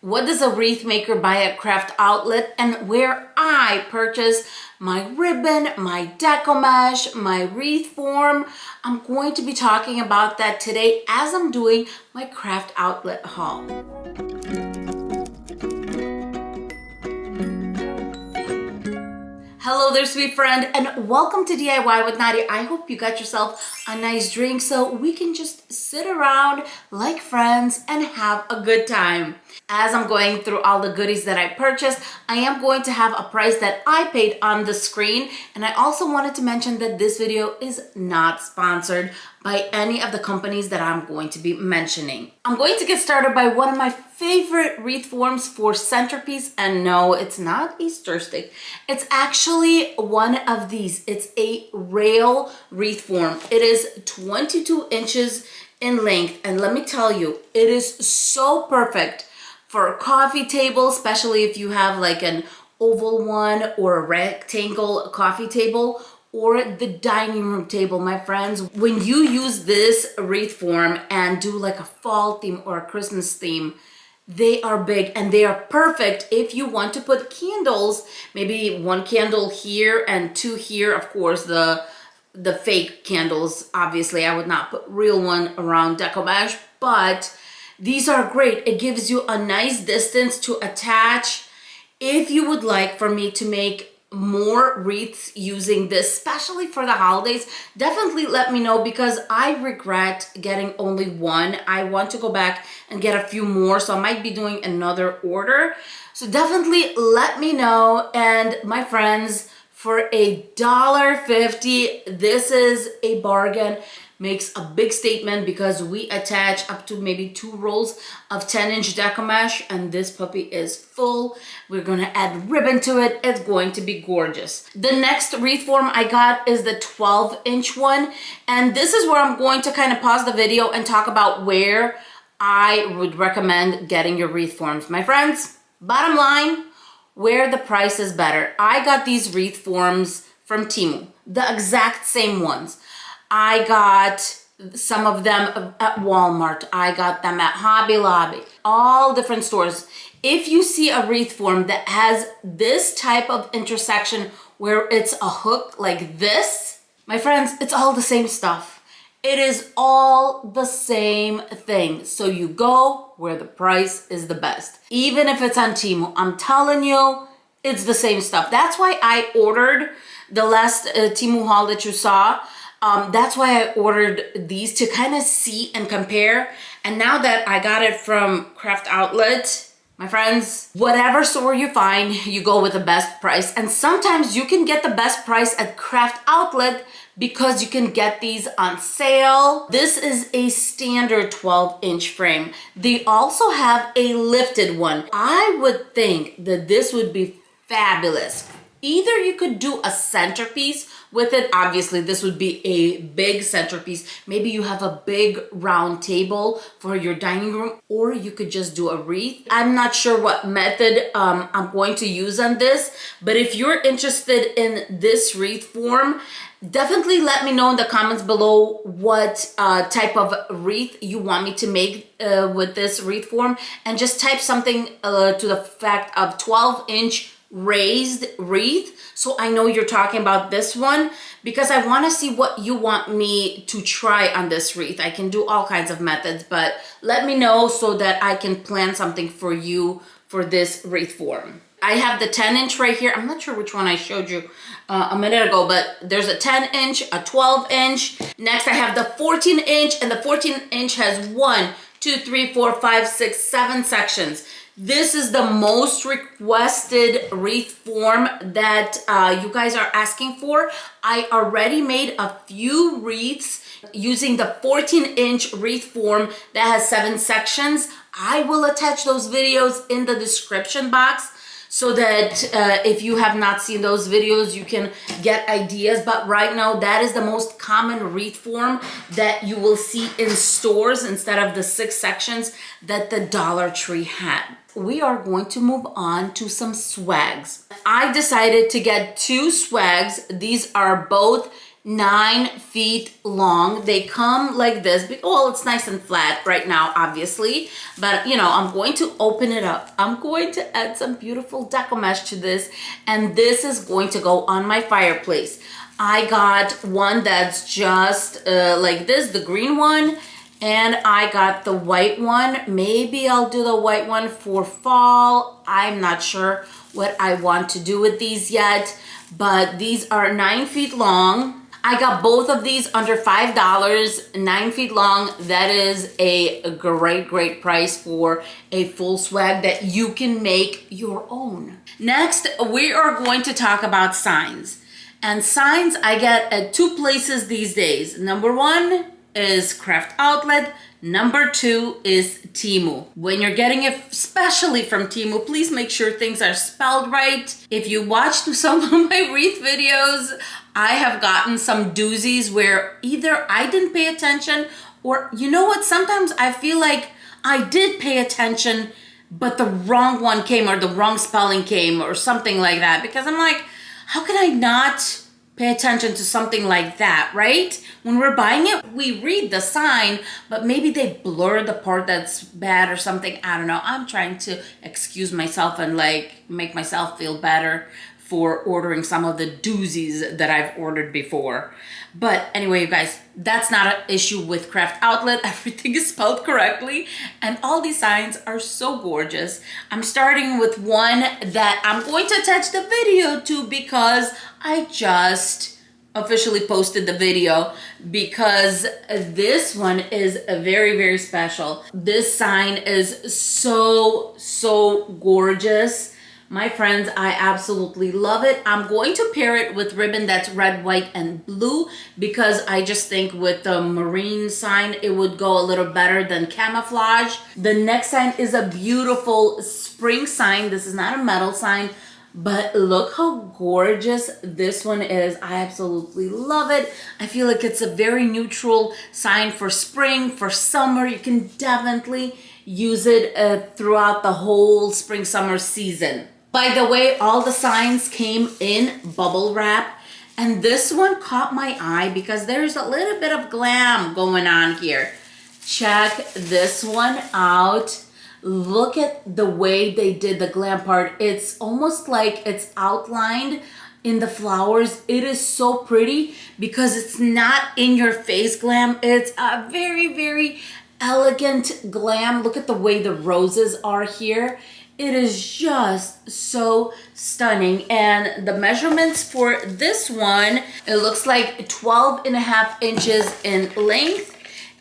What does a wreath maker buy at craft outlet, and where I purchase my ribbon, my deco mesh, my wreath form. I'm going to be talking about that today as I'm doing my craft outlet haul. Hello there, sweet friend, and welcome to DIY with Nadia. I hope you got yourself a nice drink so we can just sit around like friends and have a good time. As I'm going through all the goodies that I purchased, I am going to have a price that I paid on the screen, and I also wanted to mention that this video is not sponsored by any of the companies that I'm going to be mentioning. I'm going to get started by one of my favorite wreath forms for centerpiece, and no, it's not a stir stick. It's actually one of these. It's a rail wreath form. It is 22 inches in length, and let me tell you, it is so perfect for a coffee table, especially if you have like an oval one or a rectangle coffee table, or the dining room table, my friends. When you use this wreath form and do like a fall theme or a Christmas theme, they are big and they are perfect if you want to put candles, maybe one candle here and two here. Of course, the fake candles, obviously I would not put real one around Deco mesh, but these are great. It gives you a nice distance to attach. If you would like for me to make more wreaths using this, especially for the holidays, definitely let me know, because I regret getting only one. I want to go back and get a few more, so I might be doing another order. So definitely let me know. And my friends, for $1.50, this is a bargain. Makes a big statement because we attach up to maybe 2 rolls of 10-inch deco mesh, and this puppy is full. We're gonna add ribbon to it. It's going to be gorgeous. The next wreath form I got is the 12-inch one, and this is where I'm going to kind of pause the video and talk about where I would recommend getting your wreath forms. My friends, bottom line, where the price is better. I got these wreath forms from Temu, the exact same ones. I got some of them at Walmart. I got them at Hobby Lobby, all different stores. If you see a wreath form that has this type of intersection where it's a hook like this, my friends, it's all the same stuff. It is all the same thing. So you go where the price is the best. Even if it's on Temu, I'm telling you, it's the same stuff. That's why I ordered the last Temu haul that you saw. That's why I ordered these, to kind of see and compare. And now that I got it from Craft Outlet, my friends, whatever store you find, you go with the best price. And sometimes you can get the best price at Craft Outlet because you can get these on sale. This is a standard 12-inch frame. They also have a lifted one. I would think that this would be fabulous. Either you could do a centerpiece with it. Obviously, this would be a big centerpiece. Maybe you have a big round table for your dining room, or you could just do a wreath. I'm not sure what method I'm going to use on this, but if you're interested in this wreath form, definitely let me know in the comments below what type of wreath you want me to make with this wreath form, and just type something to the fact of 12-inch raised wreath, so I know you're talking about this one, because I want to see what you want me to try on this wreath. I can do all kinds of methods, but let me know so that I can plan something for you for this wreath form. I have the 10-inch right here. I'm not sure which one I showed you a minute ago, but there's a 10-inch, a 12-inch. Next, I have the 14-inch, and the 14-inch has 1, 2, 3, 4, 5, 6, 7 sections. This is the most requested wreath form that you guys are asking for. I already made a few wreaths using the 14-inch wreath form that has 7 sections. I will attach those videos in the description box so that if you have not seen those videos, you can get ideas. But right now, that is the most common wreath form that you will see in stores instead of the 6 sections that the Dollar Tree had. We are going to move on to some swags. I decided to get 2 swags. These are both 9 feet long. They come like this. Well, it's nice and flat right now, obviously, but you know, I'm going to open it up. I'm going to add some beautiful deco mesh to this, and this is going to go on my fireplace. I got one that's just like this, the green one, and I got the white one. Maybe I'll do the white one for fall. I'm not sure what I want to do with these yet, but these are 9 feet long. I got both of these under $5, 9 feet long. That is a great price for a full swag that you can make your own. Next, we are going to talk about signs. And signs I get at 2 places these days. Number 1 is Craft Outlet. Number 2 is Temu. When you're getting it, especially from Temu, please make sure things are spelled right. If you watched some of my wreath videos, I have gotten some doozies where either I didn't pay attention, or you know what, sometimes I feel like I did pay attention, but the wrong one came, or the wrong spelling came, or something like that, because I'm like, how can I not pay attention to something like that, right? When we're buying it, we read the sign, but maybe they blur the part that's bad or something. I don't know. I'm trying to excuse myself and like make myself feel better for ordering some of the doozies that I've ordered before. But anyway, you guys, that's not an issue with Craft Outlet. Everything is spelled correctly, and all these signs are so gorgeous. I'm starting with one that I'm going to attach the video to because I just officially posted the video, because this one is very special. This sign is so gorgeous. My friends, I absolutely love it. I'm going to pair it with ribbon that's red, white, and blue, because I just think with the marine sign, it would go a little better than camouflage. The next sign is a beautiful spring sign. This is not a metal sign, but look how gorgeous this one is. I absolutely love it. I feel like it's a very neutral sign for spring, for summer. You can definitely use it throughout the whole spring, summer season. By the way, all the signs came in bubble wrap, and this one caught my eye because there's a little bit of glam going on here. Check this one out. Look at the way they did the glam part. It's almost like it's outlined in the flowers. It is so pretty because it's not in your face glam. It's a very elegant glam. Look at the way the roses are here. It is just so stunning. And the measurements for this one, it looks like 12.5 inches in length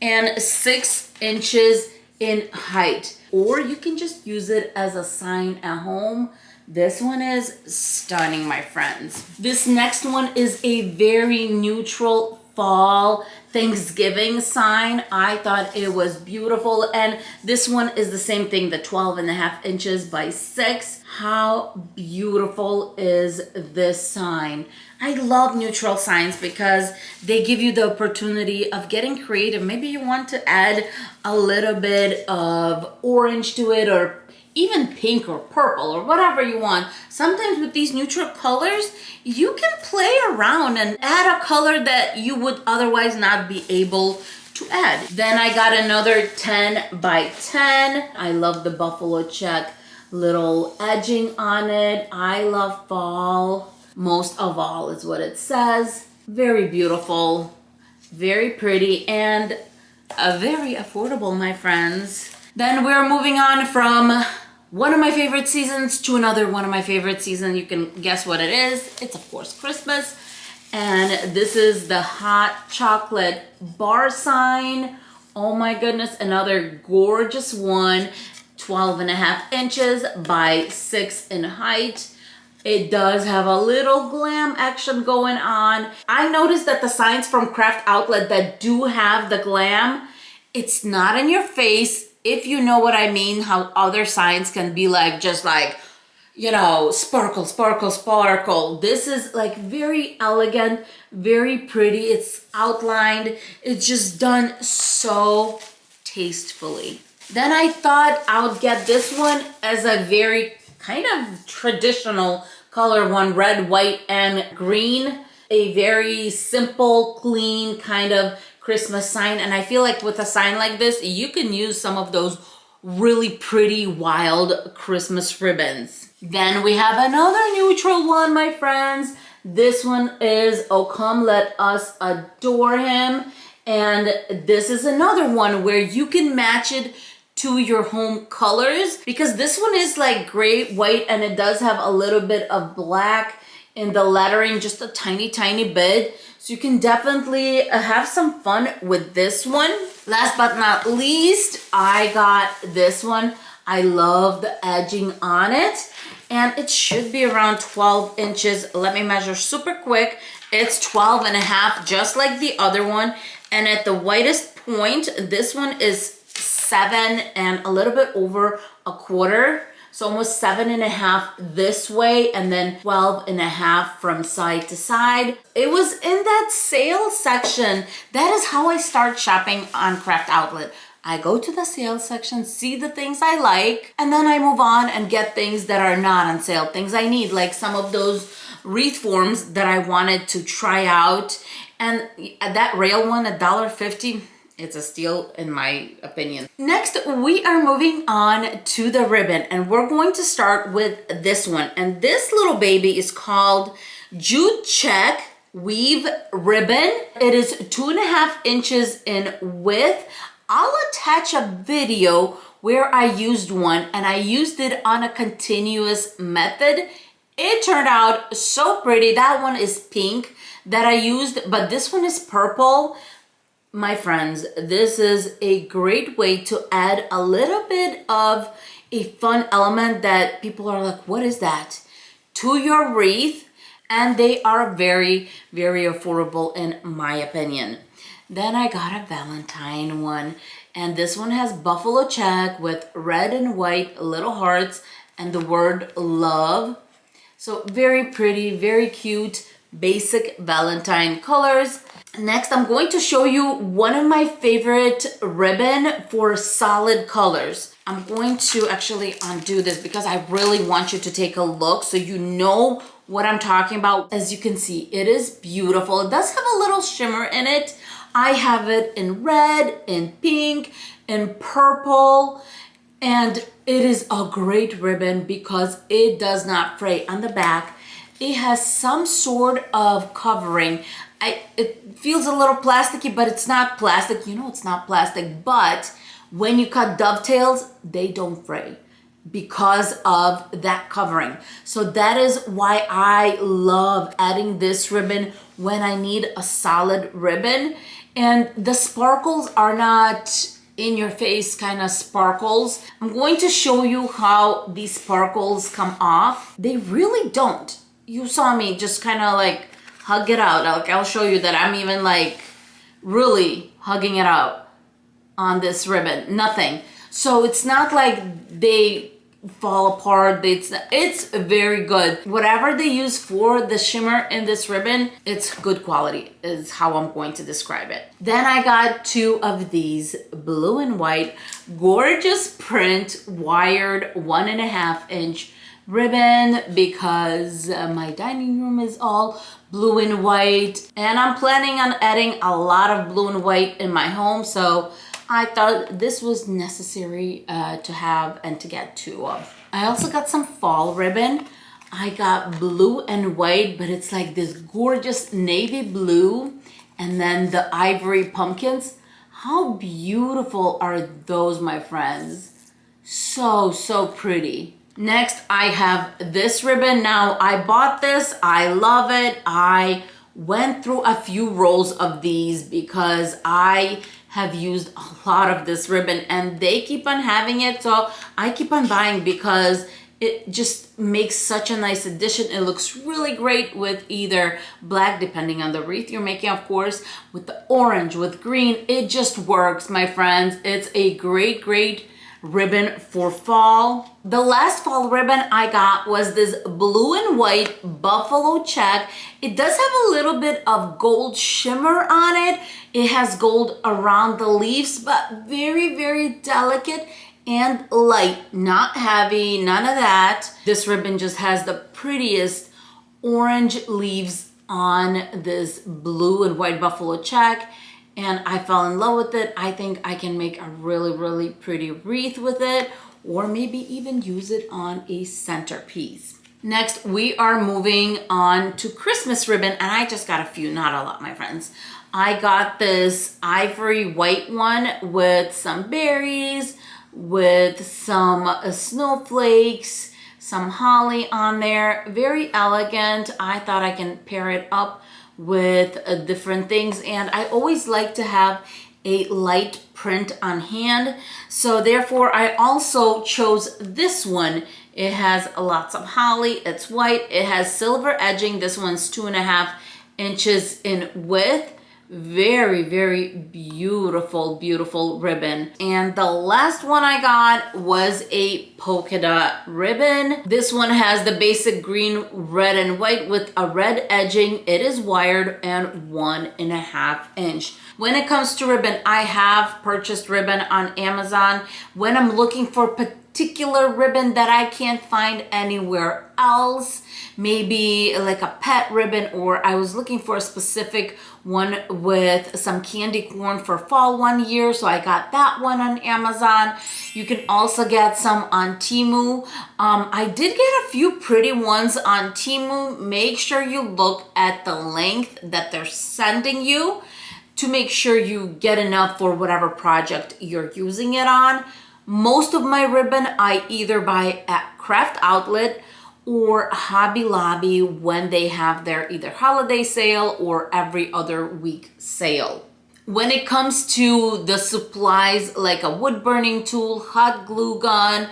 and 6 inches in height. Or you can just use it as a sign at home. This one is stunning, my friends. This next one is a very neutral fall Thanksgiving sign. I thought it was beautiful, and this one is the same thing, the 12.5 inches by 6. How beautiful is this sign? I love neutral signs because they give you the opportunity of getting creative. Maybe you want to add a little bit of orange to it, or even pink or purple or whatever you want. Sometimes with these neutral colors, you can play around and add a color that you would otherwise not be able to add. Then I got another 10 by 10. I love the buffalo check little edging on it. I love fall. Most of all is what it says. Very beautiful, very pretty, and very affordable, my friends. Then we're moving on from one of my favorite seasons to another one of my favorite seasons. You can guess what it is. It's of course Christmas. And this is the hot chocolate bar sign. Oh my goodness, another gorgeous one. 12.5 inches by 6 in height. It does have a little glam action going on. I noticed that the signs from Craft Outlet that do have the glam, it's not in your face. If you know what I mean, how other signs can be like, just like, you know, sparkle, sparkle, sparkle. This is like very elegant, very pretty. It's outlined. It's just done so tastefully. Then I thought I would get this one as a very kind of traditional color one, red, white, and green. a very simple, clean kind of Christmas sign. And I feel like with a sign like this, you can use some of those really pretty wild Christmas ribbons. Then we have another neutral one, my friends. This one is "Oh Come Let Us Adore Him." And this is another one where you can match it to your home colors, because this one is like gray, white, and it does have a little bit of black in the lettering, just a tiny bit. So you can definitely have some fun with this one. Last but not least, I got this one. I love the edging on it, and it should be around 12 inches. Let me measure super quick. It's 12 and a half, just like the other one. And at the widest point, this one is 7 and a little bit over a quarter. So almost 7.5 this way, and then 12.5 from side to side. It was in that sale section. That is how I start shopping on Craft Outlet. I go to the sale section, see the things I like, and then I move on and get things that are not on sale, things I need, like some of those wreath forms that I wanted to try out. And that rail one, $1.50, it's a steal in my opinion. Next, we are moving on to the ribbon, and we're going to start with this one. And this little baby is called Jute Check Weave Ribbon. It is 2.5 inches in width. I'll attach a video where I used one, and I used it on a continuous method. It turned out so pretty. That one is pink that I used, but this one is purple. My friends, this is a great way to add a little bit of a fun element that people are like, what is that? To your wreath. And they are very, very affordable in my opinion. Then I got a Valentine one, and this one has buffalo check with red and white little hearts and the word love. So very pretty, very cute, basic Valentine colors. Next, I'm going to show you one of my favorite ribbon for solid colors. I'm going to actually undo this because I really want you to take a look so you know what I'm talking about. As you can see, it is beautiful. It does have a little shimmer in it. I have it in red, in pink, in purple, and it is a great ribbon because it does not fray. On the back, it has some sort of covering. It feels a little plasticky, but it's not plastic. You know it's not plastic, but when you cut dovetails, they don't fray because of that covering. So that is why I love adding this ribbon when I need a solid ribbon. And the sparkles are not in your face kind of sparkles. I'm going to show you how these sparkles come off. They really don't. You saw me just kind of like hug it out. I'll show you that I'm even like really hugging it out on this ribbon. Nothing. So it's not like they fall apart. It's very good. Whatever they use for the shimmer in this ribbon, it's good quality is how I'm going to describe it. Then I got 2 of these blue and white gorgeous print wired 1.5 inch ribbon because my dining room is all blue and white, and I'm planning on adding a lot of blue and white in my home, so I thought this was necessary to have and to get 2 of. I also got some fall ribbon. I got blue and white, but it's like this gorgeous navy blue, and then the ivory pumpkins. How beautiful are those, my friends? So, so pretty. Next, I have this ribbon. Now, I bought this. I love it. I went through a few rolls of these because I have used a lot of this ribbon and they keep on having it. So I keep on buying because it just makes such a nice addition. It looks really great with either black, depending on the wreath you're making, of course, with the orange, with green. It just works, my friends. It's a great, great ribbon for fall. The last fall ribbon I got was this blue and white buffalo check. It does have a little bit of gold shimmer on it. It has gold around the leaves, but very, very delicate and light, not heavy, none of that. This ribbon just has the prettiest orange leaves on this blue and white buffalo check, and I fell in love with it. I think I can make a really, really pretty wreath with it, or maybe even use it on a centerpiece. Next, we are moving on to Christmas ribbon, and I just got a few, not a lot, my friends. I got this ivory white one with some berries, with some snowflakes, some holly on there. Very elegant. I thought I can pair it up with different things, and I always like to have a light print on hand, so therefore I also chose this one. It has lots of holly, it's white, it has silver edging. This one's 2.5 inches in width. Very, very beautiful, beautiful ribbon. And the last one I got was a polka dot ribbon. This one has the basic green, red, and white with a red edging. It is wired and 1.5 inch. When it comes to ribbon, I have purchased ribbon on Amazon. When I'm looking for particular ribbon that I can't find anywhere else, maybe like a pet ribbon, or I was looking for a specific one with some candy corn for fall one year, so I got that one on Amazon. You can also get some on Temu. I did get a few pretty ones on Temu. Make sure you look at the length that they're sending you to make sure you get enough for whatever project you're using it on. Most of my ribbon I either buy at Craft Outlet or Hobby Lobby when they have their either holiday sale or every other week sale. When it comes to the supplies like a wood burning tool, hot glue gun,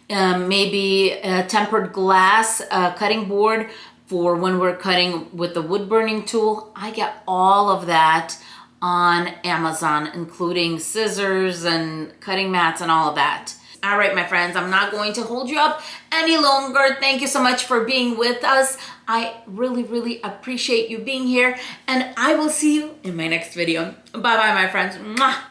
maybe a tempered glass cutting board for when we're cutting with the wood burning tool, I get all of that on Amazon, including scissors and cutting mats and all of that. All right, my friends, I'm not going to hold you up any longer. Thank you so much for being with us. I really, really appreciate you being here, and I will see you in my next video. Bye-bye, my friends. Mwah.